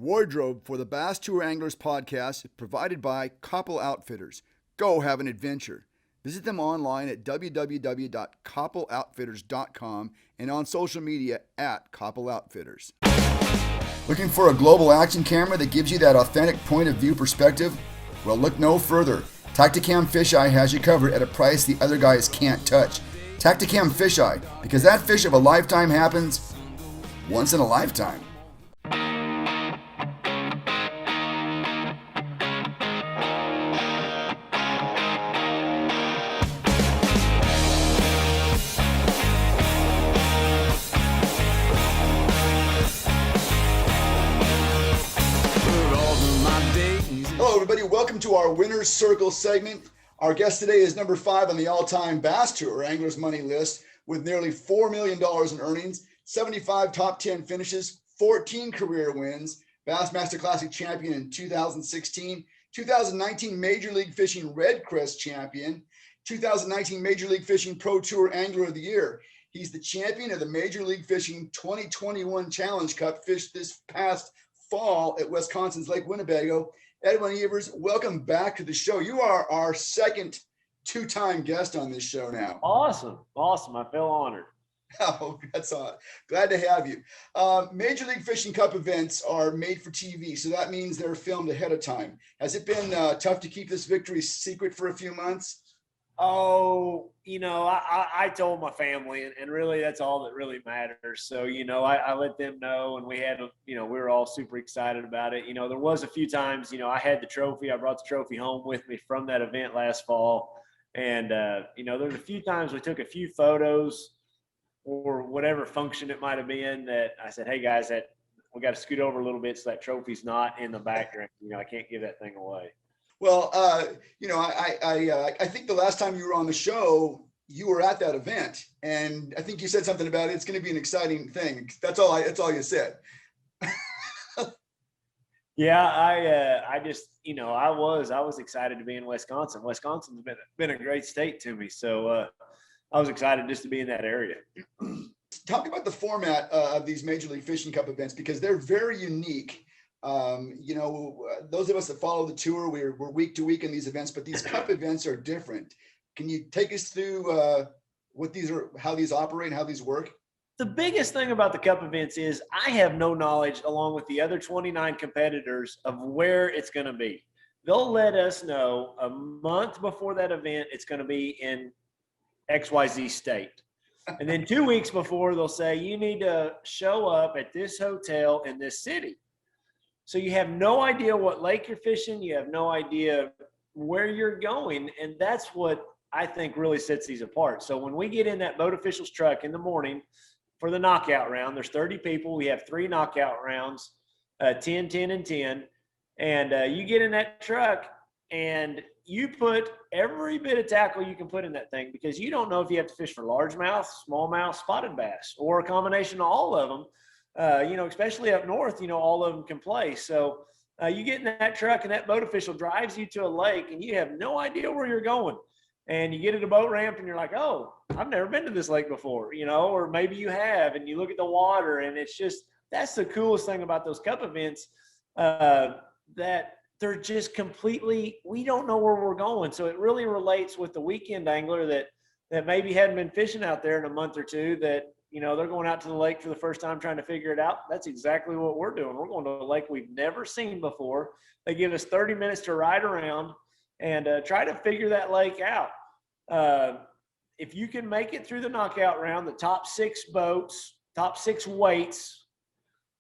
Wardrobe for the Bass Tour Anglers podcast is provided by Koppel Outfitters. Go have an adventure. Visit them online at www.koppeloutfitters.com and on social media at Koppel Outfitters. Looking for a global action camera that gives you that authentic point of view perspective? Well, look no further. Tacticam Fisheye has you covered at a price the other guys can't touch. Tacticam Fisheye, because that fish of a lifetime happens once in a lifetime. Hello, everybody. Welcome to our Winner's Circle segment. Our guest today is number 5 on the all-time Bass Tour Anglers Money list with nearly $4 million in earnings, 75 top 10 finishes, 14 career wins, Bassmaster Classic champion in 2016, 2019 Major League Fishing Red Crest champion, 2019 Major League Fishing Pro Tour Angler of the Year. He's the champion of the Major League Fishing 2021 Challenge Cup fished this past fall at Wisconsin's Lake Winnebago. Edwin Evers, welcome back to the show. You are our second two-time guest on this show now. Awesome. I feel honored. Oh, that's all. Glad to have you. Major League Fishing Cup events are made for TV, so that means they're filmed ahead of time. Has it been tough to keep this victory secret for a few months? Oh, I told my family, and really that's all that really matters. So, I let them know, and we had, we were all super excited about it. There was a few times, I had the trophy. I brought the trophy home with me from that event last fall. And, there was a few times we took a few photos or whatever function it might have been that I said, hey, guys, we got to scoot over a little bit so that trophy's not in the background. I can't give that thing away. Well, I think the last time you were on the show, you were at that event, and I think you said something about it's going to be an exciting thing. That's all you said. Yeah, I was excited to be in Wisconsin. Wisconsin's been a great state to me, so I was excited just to be in that area. Talk about the format of these Major League Fishing Cup events, because they're very unique. Those of us that follow the tour, we're week to week in these events, but these cup events are different. Can you take us through what these are, how these operate, and how these work? The biggest thing about the cup events is I have no knowledge, along with the other 29 competitors, of where it's going to be. They'll let us know a month before that event it's going to be in XYZ state. And then 2 weeks before, they'll say, you need to show up at this hotel in this city. So you have no idea what lake you're fishing. You have no idea where you're going. And that's what I think really sets these apart. So when we get in that boat official's truck in the morning for the knockout round, there's 30 people. We have 3 knockout rounds, 10, 10, and 10. And you get in that truck and you put every bit of tackle you can put in that thing, because you don't know if you have to fish for largemouth, smallmouth, spotted bass, or a combination of all of them. Especially up north, all of them can play. So you get in that truck and that boat official drives you to a lake and you have no idea where you're going. And you get at a boat ramp and you're like, oh, I've never been to this lake before, or maybe you have, and you look at the water, and it's just, that's the coolest thing about those cup events, that they're just completely, we don't know where we're going. So it really relates with the weekend angler that maybe hadn't been fishing out there in a month or two, that they're going out to the lake for the first time trying to figure it out. That's exactly what we're doing. We're going to a lake we've never seen before. They give us 30 minutes to ride around and try to figure that lake out. If you can make it through the knockout round, the top 6 boats, top 6 weights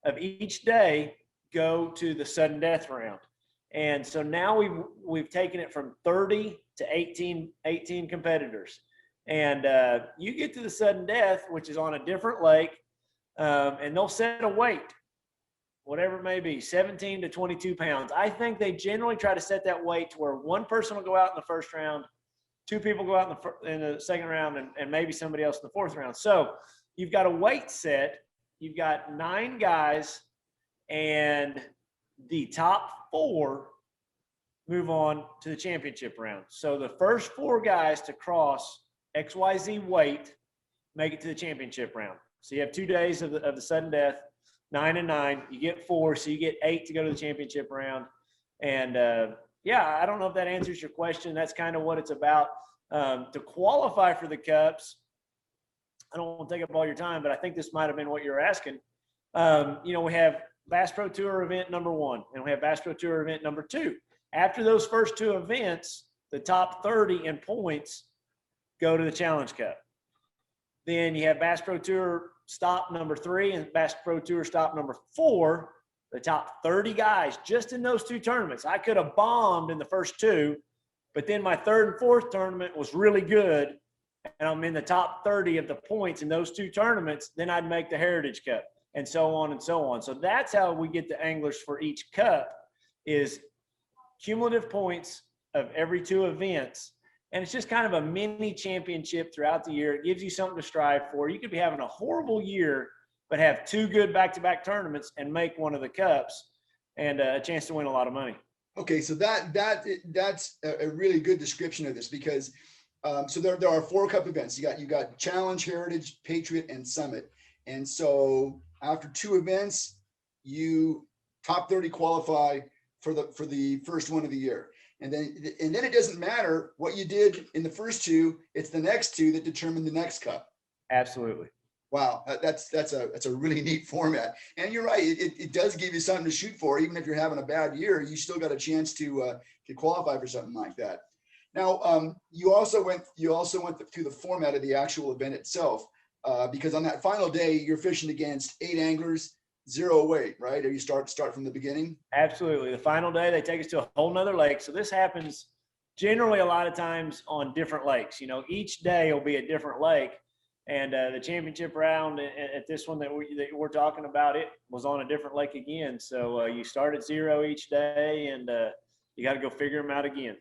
of each day go to the sudden death round. And so now we've taken it from 30 to 18 competitors. And you get to the sudden death, which is on a different lake, and they'll set a weight, whatever it may be, 17 to 22 pounds. I think they generally try to set that weight to where one person will go out in the first round, 2 people go out in the second round, and maybe somebody else in the fourth round. So you've got a weight set. You've got 9 guys, and the top 4 move on to the championship round. So the first 4 guys to cross XYZ weight make it to the championship round. So you have 2 days of the sudden death. 9-9. You get 4, so you get 8 to go to the championship round. And yeah, I don't know if that answers your question. That's kind of what it's about. To qualify for the Cups, I don't want to take up all your time, but I think this might have been what you were asking. We have Bass Pro Tour event number 1, and we have Bass Pro Tour event number 2. After those first 2 events, the top 30 in points go to the Challenge Cup. Then you have Bass Pro Tour stop number 3 and Bass Pro Tour stop number 4. The top 30 guys just in those 2 tournaments. I could have bombed in the first 2, but then my 3rd and 4th tournament was really good, and I'm in the top 30 of the points in those 2 tournaments. Then I'd make the Heritage Cup, and so on and so on. So that's how we get the anglers for each cup, is cumulative points of every 2 events. And it's just kind of a mini championship throughout the year. It gives you something to strive for. You could be having a horrible year, but have 2 good back-to-back tournaments and make one of the cups, and a chance to win a lot of money. Okay, so that's a really good description of this, because so there are 4 cup events. You got Challenge, Heritage, Patriot, and Summit. And so after 2 events, you top 30 qualify for the first one of the year. And then it doesn't matter what you did in the first 2, it's the next 2 that determine the next cup. Absolutely. Wow, that's a really neat format. And you're right, it does give you something to shoot for. Even if you're having a bad year, you still got a chance to qualify for something like that. Now, you also went through the format of the actual event itself, because on that final day, you're fishing against 8 anglers, 0 weight, right? Or you start from the beginning? Absolutely. The final day, they take us to a whole nother lake. So this happens generally a lot of times on different lakes. Each day will be a different lake. And the championship round at this one that we're talking about, it was on a different lake again. So you start at 0 each day, and you got to go figure them out again.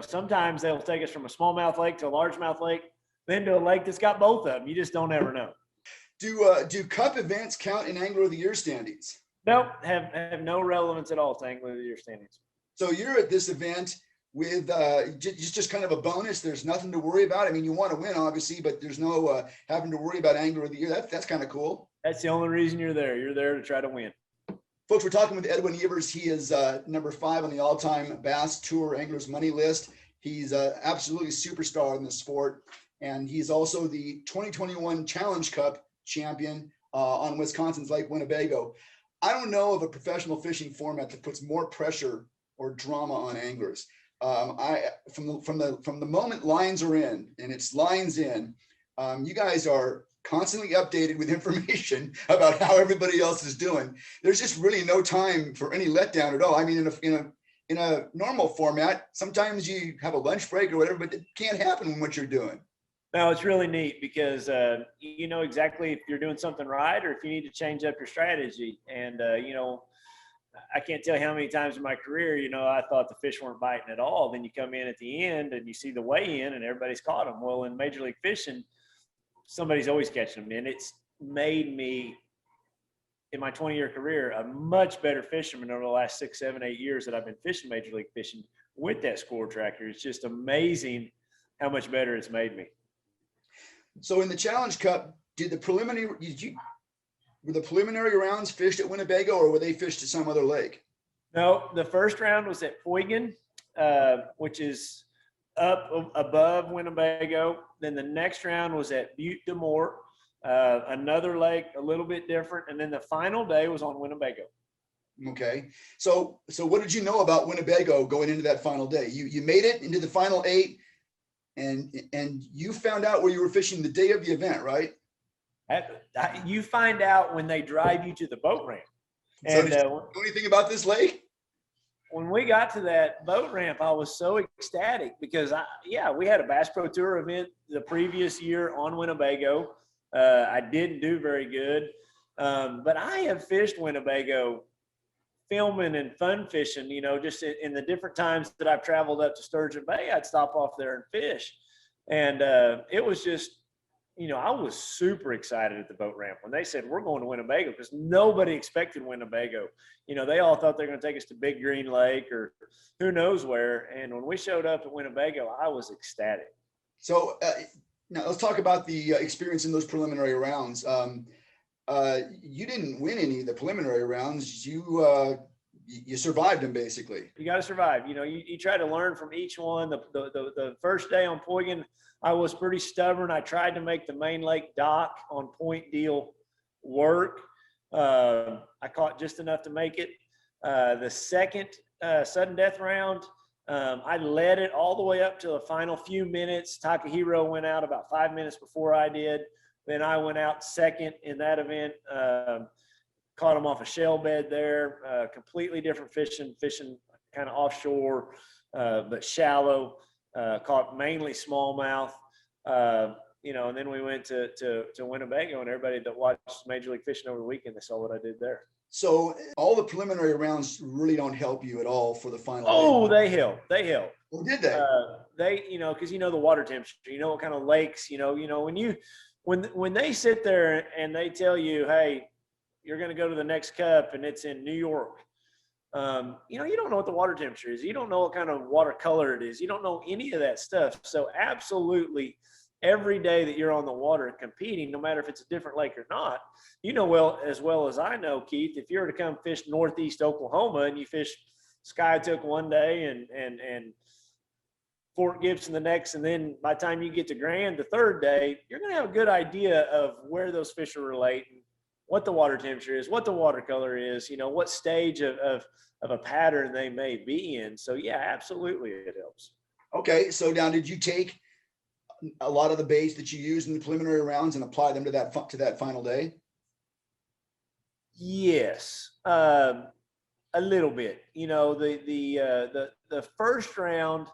Sometimes they'll take us from a smallmouth lake to a largemouth lake, then to a lake that's got both of them. You just don't ever know. Do cup events count in Angler of the Year standings? Nope, have no relevance at all to Angler of the Year standings. So you're at this event with just kind of a bonus. There's nothing to worry about. I mean, you want to win, obviously, but there's no having to worry about Angler of the Year. That's kind of cool. That's the only reason you're there. You're there to try to win. Folks, we're talking with Edwin Evers. He is number 5 on the all-time Bass Tour Anglers Money list. He's absolutely superstar in the sport, and he's also the 2021 Challenge Cup champion on Wisconsin's Lake Winnebago. I don't know of a professional fishing format that puts more pressure or drama on anglers. From the moment lines are in and it's lines in, you guys are constantly updated with information about how everybody else is doing. There's just really no time for any letdown at all. I mean, in a normal format, sometimes you have a lunch break or whatever, but it can't happen in what you're doing. No, it's really neat because you know exactly if you're doing something right or if you need to change up your strategy. And I can't tell you how many times in my career, I thought the fish weren't biting at all. Then you come in at the end and you see the weigh in and everybody's caught them. Well, in Major League Fishing, somebody's always catching them. And it's made me, in my 20-year career, a much better fisherman over the last 6, 7, 8 years that I've been fishing Major League Fishing with that score tracker. It's just amazing how much better it's made me. So in the Challenge Cup, were the preliminary rounds fished at Winnebago, or were they fished at some other lake? No, the first round was at Huygen, which is up above Winnebago. Then the next round was at Butte des Morts, another lake a little bit different. And then the final day was on Winnebago. Okay. So what did you know about Winnebago going into that final day? You made it into the final 8, and you found out where you were fishing the day of the event, right? You find out when they drive you to the boat ramp. So And did you know anything about this lake? when we got to that boat ramp, I was so ecstatic because we had a Bass Pro Tour event the previous year on Winnebago. I didn't do very good, but I have fished Winnebago filming and fun fishing, just in the different times that I've traveled up to Sturgeon Bay, I'd stop off there and fish. And it was just, I was super excited at the boat ramp when they said, we're going to Winnebago, because nobody expected Winnebago. They all thought they were going to take us to Big Green Lake or who knows where. And when we showed up at Winnebago, I was ecstatic. So now let's talk about the experience in those preliminary rounds. you didn't win any of the preliminary rounds. You survived them basically. You got to survive. You try to learn from each one. The first day on Poygan, I was pretty stubborn. I tried to make the main lake dock on point deal work. I caught just enough to make it. The second sudden death round, I led it all the way up to the final few minutes. Takahiro went out about 5 minutes before I did. Then I went out second in that event. Caught him off a shell bed there. Completely different fishing kind of offshore, but shallow. Caught mainly smallmouth. And then we went to Winnebago, and everybody that watched Major League Fishing over the weekend, they saw what I did there. So all the preliminary rounds really don't help you at all for the final. Oh, they help. Well, did they? Because the water temperature, what kind of lakes, when they sit there and they tell you, hey, you're going to go to the next cup and it's in New York. You don't know what the water temperature is. You don't know what kind of water color it is. You don't know any of that stuff. So absolutely, every day that you're on the water competing, no matter if it's a different lake or not, as well as I know, Keith, if you were to come fish Northeast Oklahoma and you fish Skiatook one day and Fort Gibson the next, and then by the time you get to Grand the third day, you're going to have a good idea of where those fish are relating, what the water temperature is, what the water color is, what stage of a pattern they may be in. So yeah, absolutely it helps. Okay. So now, did you take a lot of the baits that you used in the preliminary rounds and apply them to that final day? Yes. A little bit, the first round,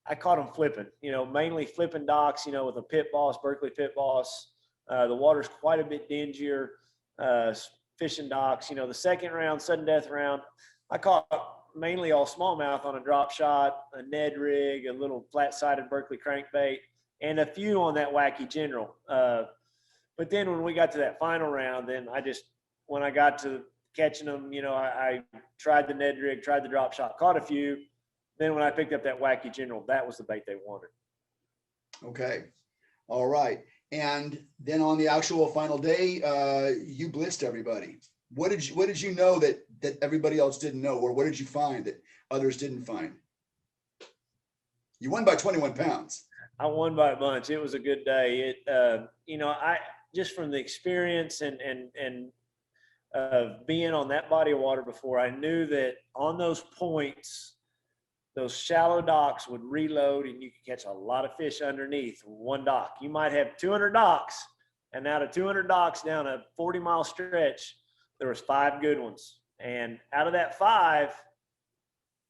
I caught them flipping, mainly flipping docks, with a pit boss, Berkeley pit boss. The water's quite a bit dingier, fishing docks. The second round, sudden death round, I caught mainly all smallmouth on a drop shot, a Ned rig, a little flat-sided Berkeley crankbait, and a few on that wacky general. But then when we got to that final round, then when I got to catching them, I tried the Ned rig, tried the drop shot, caught a few. Then when I picked up that wacky general, that was the bait they wanted. Okay. All right. And then on the actual final day, you blitzed everybody. What did you know that everybody else didn't know, or what did you find that others didn't find? You won by 21 pounds. I won by a bunch. It was a good day. I just from the experience and being on that body of water before, I knew that on those points, those shallow docks would reload and you could catch a lot of fish underneath one dock. You might have 200 docks, and out of 200 docks down a 40-mile stretch, there was 5 good ones. And out of that 5,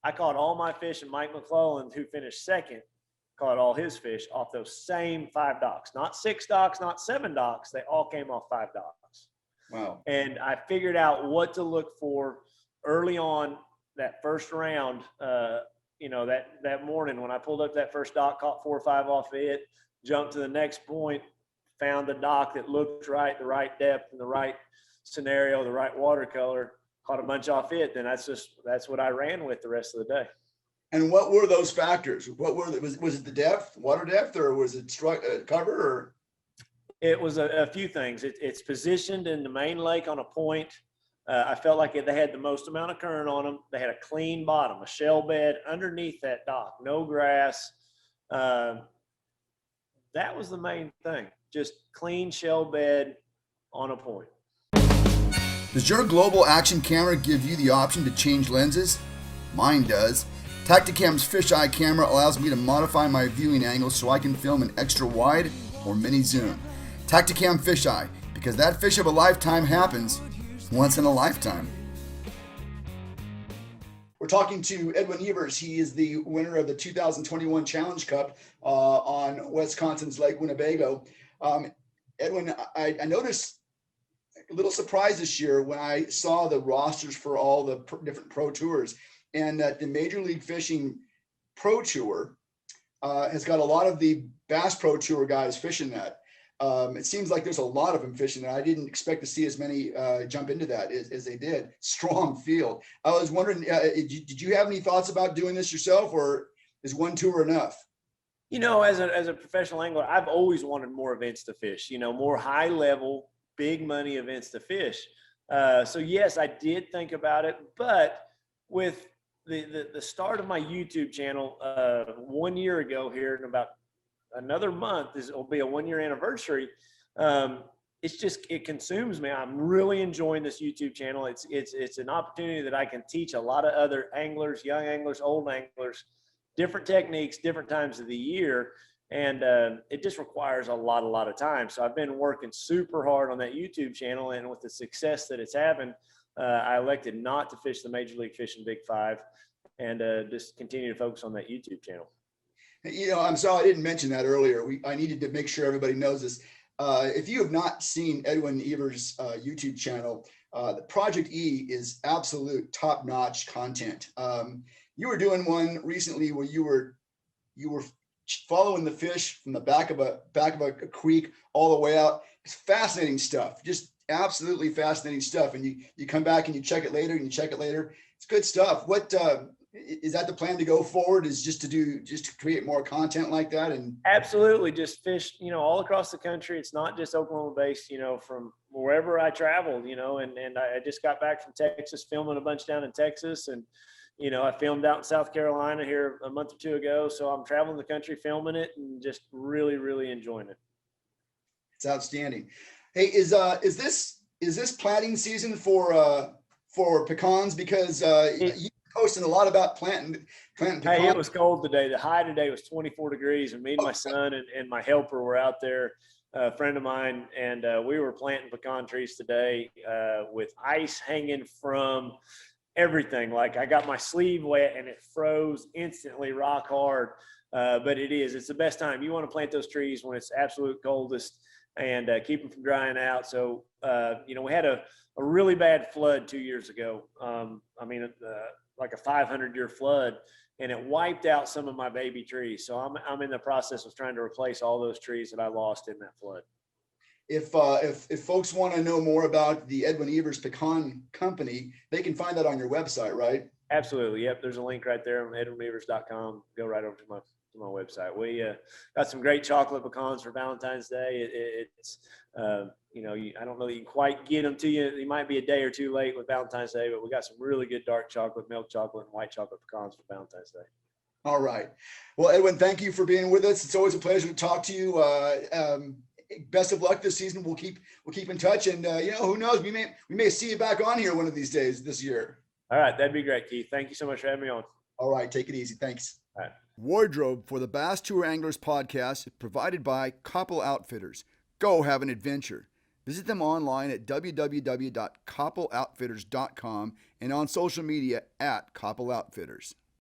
I caught all my fish, and Mike McClellan, who finished second, caught all his fish off those same 5 docks. Not 6 docks, not 7 docks. They all came off 5 docks. Wow. And I figured out what to look for early on that first round. That morning when I pulled up that first dock, caught 4 or 5 off it, jumped to the next point, found the dock that looked right, the right depth and the right scenario, the right water color, caught a bunch off it. Then that's what I ran with the rest of the day. And what were those factors? Was it the depth, water depth, or was it cover? Or it was a few things. It's positioned in the main lake on a point. I felt like they had the most amount of current on them. They had a clean bottom, a shell bed underneath that dock, no grass. That was the main thing, just clean shell bed on a point. Does your global action camera give you the option to change lenses? Mine does. Tactacam's fisheye camera allows me to modify my viewing angle so I can film an extra wide or mini zoom. Tactacam fisheye, because that fish of a lifetime happens once in a lifetime. We're talking to Edwin Evers. He is the winner of the 2021 Challenge Cup on Wisconsin's Lake Winnebago. Edwin, I noticed a little surprise this year when I saw the rosters for all the different pro tours, and that the Major League Fishing Pro Tour has got a lot of the Bass Pro Tour guys fishing that. It seems like there's a lot of them fishing that. I didn't expect to see as many jump into that as they did. Strong field. I was wondering, did you have any thoughts about doing this yourself, or is one tour enough? As a professional angler, I've always wanted more events to fish, more high level big money events to fish. So yes, I did think about it, but with the start of my YouTube channel 1 year ago here in about another month, will be a 1 year anniversary. It consumes me. I'm really enjoying this YouTube channel. It's an opportunity that I can teach a lot of other anglers, young anglers, old anglers, different techniques, different times of the year. And it just requires a lot of time. So I've been working super hard on that YouTube channel, and with the success that it's having, I elected not to fish the Major League Fishing Big Five and just continue to focus on that YouTube channel. I'm sorry I didn't mention that earlier. I needed to make sure everybody knows this. If you have not seen Edwin Evers' YouTube channel, the Project E is absolute top-notch content. You were doing one recently where you were following the fish from the back of a creek all the way out. It's fascinating stuff, just absolutely fascinating stuff. And you come back and you check it later and you check it later. It's good stuff. What is that the plan to go forward, is just to create more content like that? And absolutely, just fish, all across the country. It's not just Oklahoma based, from wherever I traveled, and I just got back from Texas, filming a bunch down in Texas. And, I filmed out in South Carolina here a month or two ago. So I'm traveling the country, filming it, and just really, really enjoying it. It's outstanding. Hey, is this planting season for pecans? Because you posting a lot about planting pecans. Hey, it was cold today. The high today was 24 degrees, and me and my son and my helper were out there, a friend of mine, and we were planting pecan trees today with ice hanging from everything. Like, I got my sleeve wet and it froze instantly, rock hard. But it's the best time. You want to plant those trees when it's absolute coldest and keep them from drying out. So, we had a really bad flood 2 years ago. Like a 500-year flood, and it wiped out some of my baby trees. So I'm in the process of trying to replace all those trees that I lost in that flood. If folks want to know more about the Edwin Evers Pecan Company, they can find that on your website, right? Absolutely. Yep. There's a link right there on edwinevers.com. Go right over to my website. We got some great chocolate pecans for Valentine's Day. It's I don't know that you can quite get them to you. You might be a day or two late with Valentine's Day, but we got some really good dark chocolate, milk chocolate, and white chocolate pecans for Valentine's Day. All right. Well, Edwin, thank you for being with us. It's always a pleasure to talk to you. Best of luck this season. We'll keep in touch, and who knows, we may see you back on here one of these days this year. All right, that'd be great, Keith. Thank you so much for having me on. All right, take it easy. Thanks. All right. Wardrobe for the Bass Tour Anglers podcast is provided by Koppel Outfitters. Go have an adventure. Visit them online at www.koppeloutfitters.com and on social media at Koppel Outfitters.